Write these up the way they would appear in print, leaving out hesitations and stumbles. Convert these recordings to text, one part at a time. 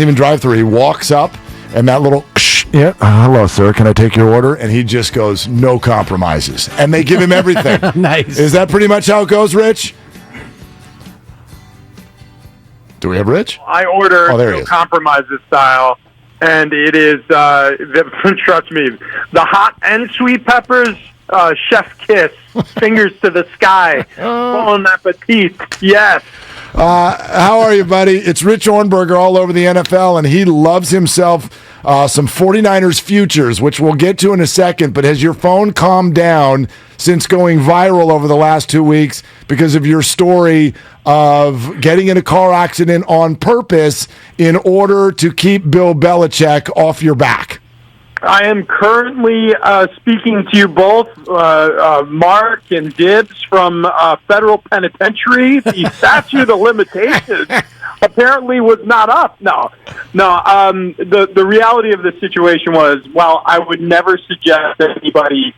Even drive through. He walks up and that little hello sir, can I take your order? And he just goes, no compromises, and they give him everything. Nice. Is that pretty much how it goes, Rich? Do we have Rich? I order no compromises style, and it is trust me, the hot and sweet peppers, chef kiss, fingers to the sky, bon appetit. Yes. How are you, buddy? It's Rich Ohrnberger all over the NFL, and he loves himself some 49ers futures, which we'll get to in a second. But has your phone calmed down since going viral over the last 2 weeks because of your story of getting in a car accident on purpose in order to keep Bill Belichick off your back? I am currently speaking to you both, Mark and Dibs from federal penitentiary. The statute of limitations apparently was not up. No. The reality of the situation was, well, I would never suggest that anybody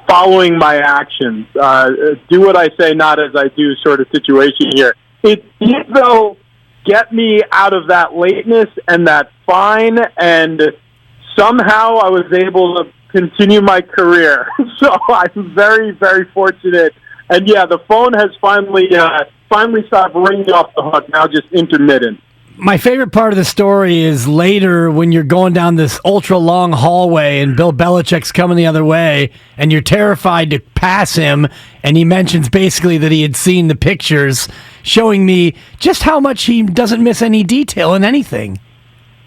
following my actions, do what I say, not as I do sort of situation here. It did, though, get me out of that lateness and that fine, and somehow I was able to continue my career. So I'm very, very fortunate. And yeah, the phone has finally stopped ringing off the hook, now just intermittent. My favorite part of the story is later when you're going down this ultra-long hallway and Bill Belichick's coming the other way and you're terrified to pass him, and he mentions basically that he had seen the pictures showing me just how much he doesn't miss any detail in anything.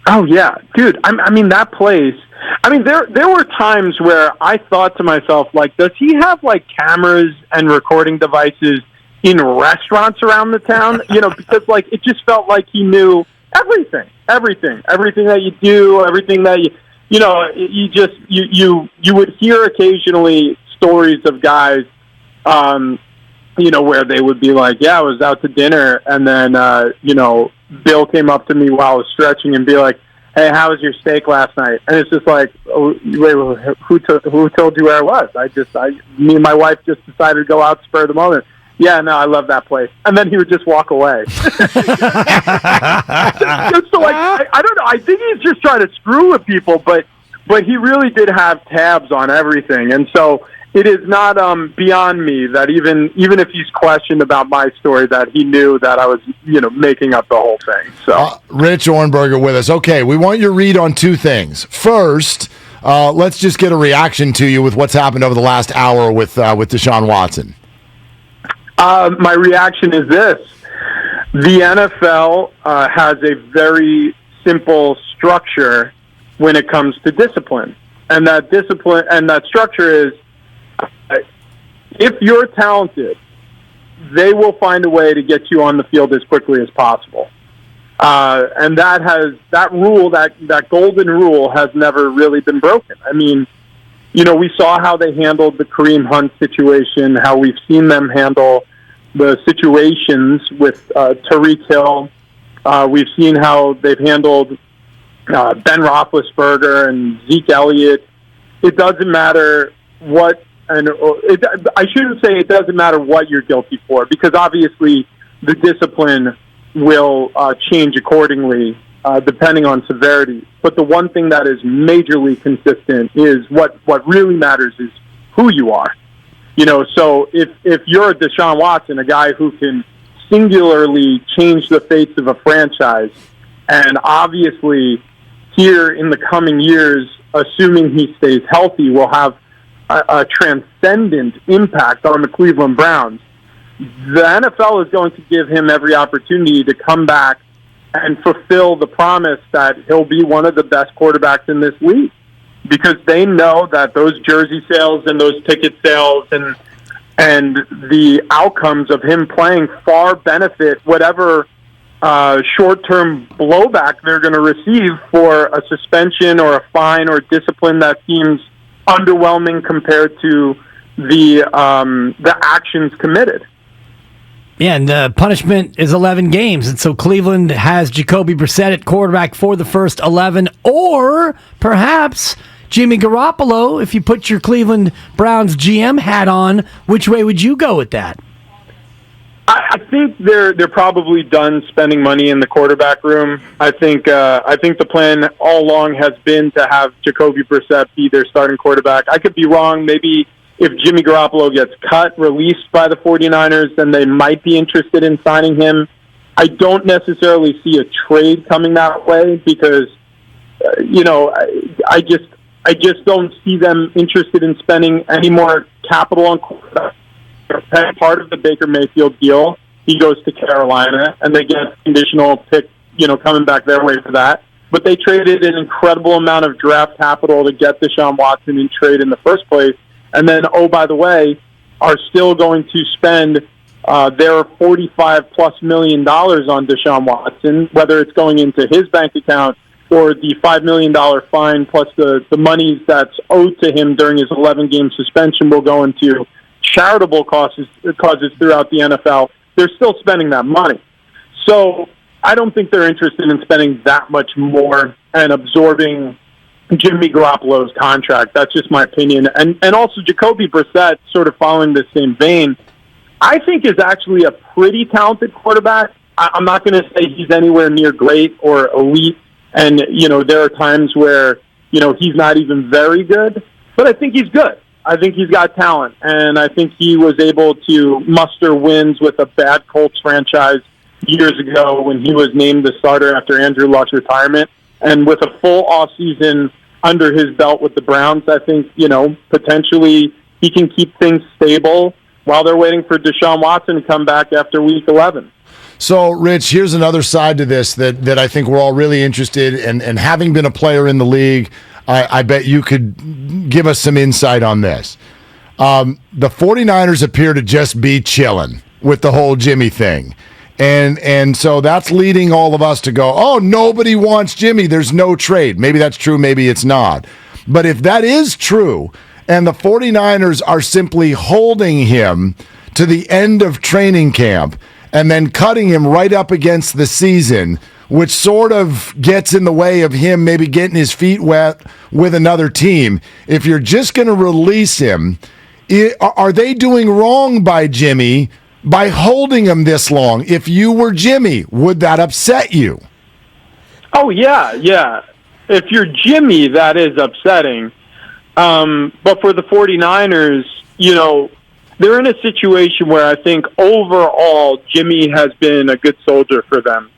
Oh, yeah. Dude, I mean, that place, I mean, there were times where I thought to myself, like, does he have, like, cameras and recording devices in restaurants around the town? You know, because, like, it just felt like he knew everything that you do, everything that you know, you would hear occasionally stories of guys, you know, where they would be like, yeah, I was out to dinner, and then, you know, Bill came up to me while I was stretching and be like, hey, how was your steak last night? And it's just like, oh, wait, who told you where I was? Me and my wife just decided to go out spur of the moment. Yeah, no, I love that place. And then he would just walk away. Just so, like, I don't know. I think he's just trying to screw with people, but he really did have tabs on everything. And so it is not beyond me that even if he's questioned about my story, that he knew that I was, you know, making up the whole thing. So Rich Ohrnberger with us. Okay, we want your read on two things. First, let's just get a reaction to you with what's happened over the last hour with Deshaun Watson. My reaction is this. The NFL has a very simple structure when it comes to discipline. And that discipline and that structure is, if you're talented, they will find a way to get you on the field as quickly as possible. And that golden rule has never really been broken. I mean, you know, we saw how they handled the Kareem Hunt situation, how we've seen them handle the situations with Tyreek Hill. We've seen how they've handled Ben Roethlisberger and Zeke Elliott. It doesn't matter what, I shouldn't say it doesn't matter what you're guilty for, because obviously the discipline will change accordingly depending on severity. But the one thing that is majorly consistent is what really matters is who you are. You know, so if you're a Deshaun Watson, a guy who can singularly change the fates of a franchise, and obviously here in the coming years, assuming he stays healthy, will have a transcendent impact on the Cleveland Browns, the NFL is going to give him every opportunity to come back and fulfill the promise that he'll be one of the best quarterbacks in this league, because they know that those jersey sales and those ticket sales and the outcomes of him playing far benefit whatever short-term blowback they're going to receive for a suspension or a fine or discipline that seems underwhelming compared to the actions committed. Yeah, and the punishment is 11 games, and so Cleveland has Jacoby Brissett at quarterback for the first 11, or perhaps Jimmy Garoppolo. If you put your Cleveland Browns GM hat on, which way would you go with that? I think they're probably done spending money in the quarterback room. I think the plan all along has been to have Jacoby Brissett be their starting quarterback. I could be wrong. Maybe if Jimmy Garoppolo gets released by the 49ers, then they might be interested in signing him. I don't necessarily see a trade coming that way because, I just don't see them interested in spending any more capital on quarterback. Part of the Baker Mayfield deal, he goes to Carolina, and they get a conditional pick, coming back their way for that. But they traded an incredible amount of draft capital to get Deshaun Watson in trade in the first place. And then, oh, by the way, are still going to spend their $45+ million on Deshaun Watson, whether it's going into his bank account or the $5 million fine plus the monies that's owed to him during his 11-game suspension will go into charitable causes throughout the NFL. They're still spending that money. So I don't think they're interested in spending that much more and absorbing Jimmy Garoppolo's contract. That's just my opinion. And also Jacoby Brissett, sort of following the same vein, I think is actually a pretty talented quarterback. I'm not going to say he's anywhere near great or elite. And, there are times where, he's not even very good. But I think he's good. I think he's got talent, and I think he was able to muster wins with a bad Colts franchise years ago when he was named the starter after Andrew Luck's retirement. And with a full offseason under his belt with the Browns, I think, potentially he can keep things stable while they're waiting for Deshaun Watson to come back after Week 11. So, Rich, here's another side to this that I think we're all really interested in, and having been a player in the league, I bet you could give us some insight on this. The 49ers appear to just be chilling with the whole Jimmy thing. And so that's leading all of us to go, oh, nobody wants Jimmy. There's no trade. Maybe that's true. Maybe it's not. But if that is true, and the 49ers are simply holding him to the end of training camp and then cutting him right up against the season, which sort of gets in the way of him maybe getting his feet wet with another team. If you're just going to release him, are they doing wrong by Jimmy by holding him this long? If you were Jimmy, would that upset you? Oh, yeah. If you're Jimmy, that is upsetting. But for the 49ers, they're in a situation where I think overall Jimmy has been a good soldier for them.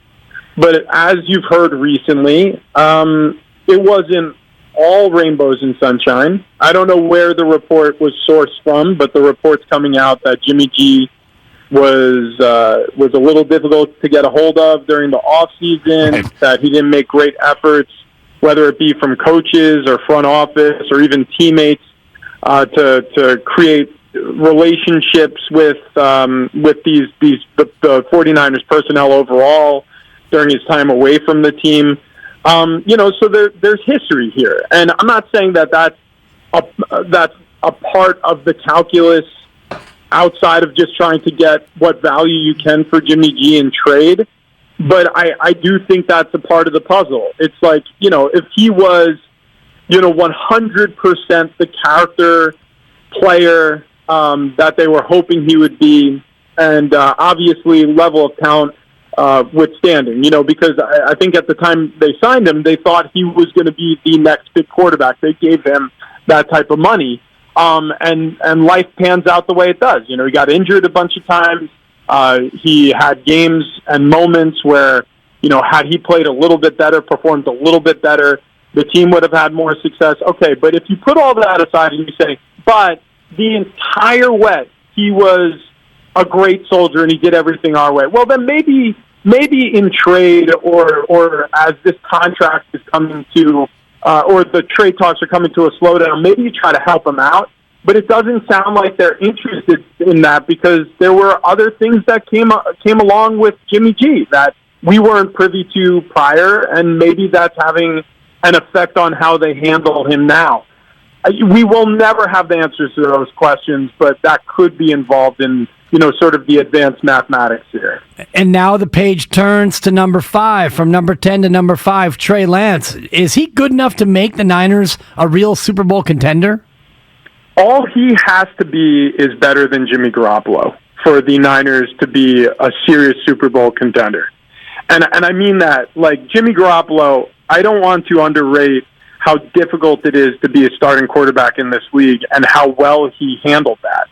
But as you've heard recently, it wasn't all rainbows and sunshine. I don't know where the report was sourced from, but the report's coming out that Jimmy G was a little difficult to get a hold of during the offseason, right. That he didn't make great efforts, whether it be from coaches or front office or even teammates, to create relationships with the 49ers personnel overall during his time away from the team. So there's history here. And I'm not saying that's a part of the calculus outside of just trying to get what value you can for Jimmy G in trade. But I do think that's a part of the puzzle. It's like, if he was, 100% the character player that they were hoping he would be, and obviously level of talent withstanding, because I think at the time they signed him, they thought he was going to be the next big quarterback. They gave him that type of money. And life pans out the way it does. He got injured a bunch of times. He had games and moments where, had he played a little bit better, performed a little bit better, the team would have had more success. Okay, but if you put all that aside and you say, but the entire way he was a great soldier and he did everything our way, well, then maybe in trade or as this contract is coming to, or the trade talks are coming to a slowdown, maybe you try to help him out. But it doesn't sound like they're interested in that because there were other things that came along with Jimmy G that we weren't privy to prior, and maybe that's having an effect on how they handle him now. We will never have the answers to those questions, but that could be involved in, sort of the advanced mathematics here. And now the page turns to number 5, from number 10 to number 5, Trey Lance. Is he good enough to make the Niners a real Super Bowl contender? All he has to be is better than Jimmy Garoppolo for the Niners to be a serious Super Bowl contender. And I mean that, like Jimmy Garoppolo, I don't want to underrate how difficult it is to be a starting quarterback in this league and how well he handled that.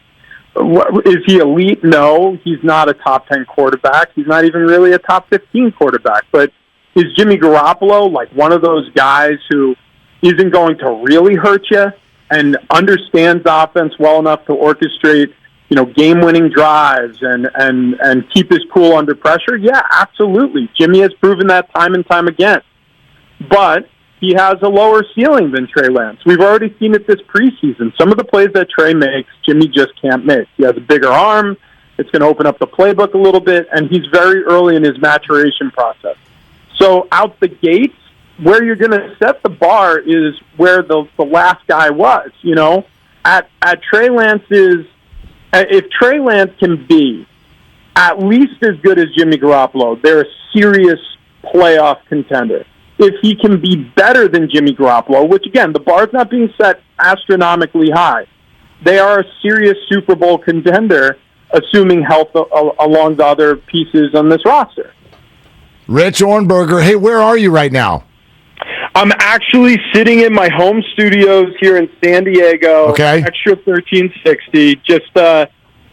Is he elite? No, he's not a top 10 quarterback. He's not even really a top 15 quarterback. But is Jimmy Garoppolo like one of those guys who isn't going to really hurt you and understands the offense well enough to orchestrate, game-winning drives and keep his cool under pressure? Yeah, absolutely. Jimmy has proven that time and time again. But he has a lower ceiling than Trey Lance. We've already seen it this preseason. Some of the plays that Trey makes, Jimmy just can't make. He has a bigger arm. It's going to open up the playbook a little bit, and he's very early in his maturation process. So out the gates, where you're going to set the bar is where the last guy was. At Trey Lance's, if Trey Lance can be at least as good as Jimmy Garoppolo, they're a serious playoff contender. If he can be better than Jimmy Garoppolo, which again, the bar's not being set astronomically high, they are a serious Super Bowl contender, assuming health along the other pieces on this roster. Rich Ohrnberger, hey, where are you right now? I'm actually sitting in my home studios here in San Diego. Okay. Extra 1360. Just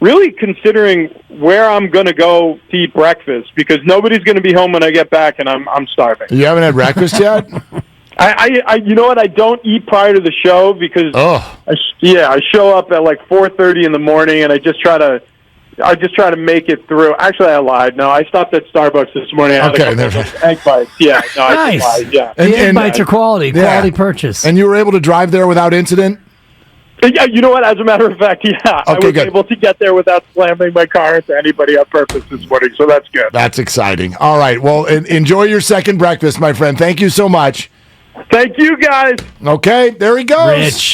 really considering where I'm going to go to eat breakfast because nobody's going to be home when I get back, and I'm starving. You haven't had breakfast yet? I you know what? I don't eat prior to the show because I show up at like 4:30 in the morning, and I just try to make it through. Actually, I lied. No, I stopped at Starbucks this morning. I had a couple of egg bites. Yeah, no, nice. I lied. Yeah, the egg bites are quality purchase. And you were able to drive there without incident? Yeah, you know what? As a matter of fact, I was able to get there without slamming my car into anybody on purpose this morning, so that's good. That's exciting. All right, well, enjoy your second breakfast, my friend. Thank you so much. Thank you, guys. Okay, there he goes. Rich.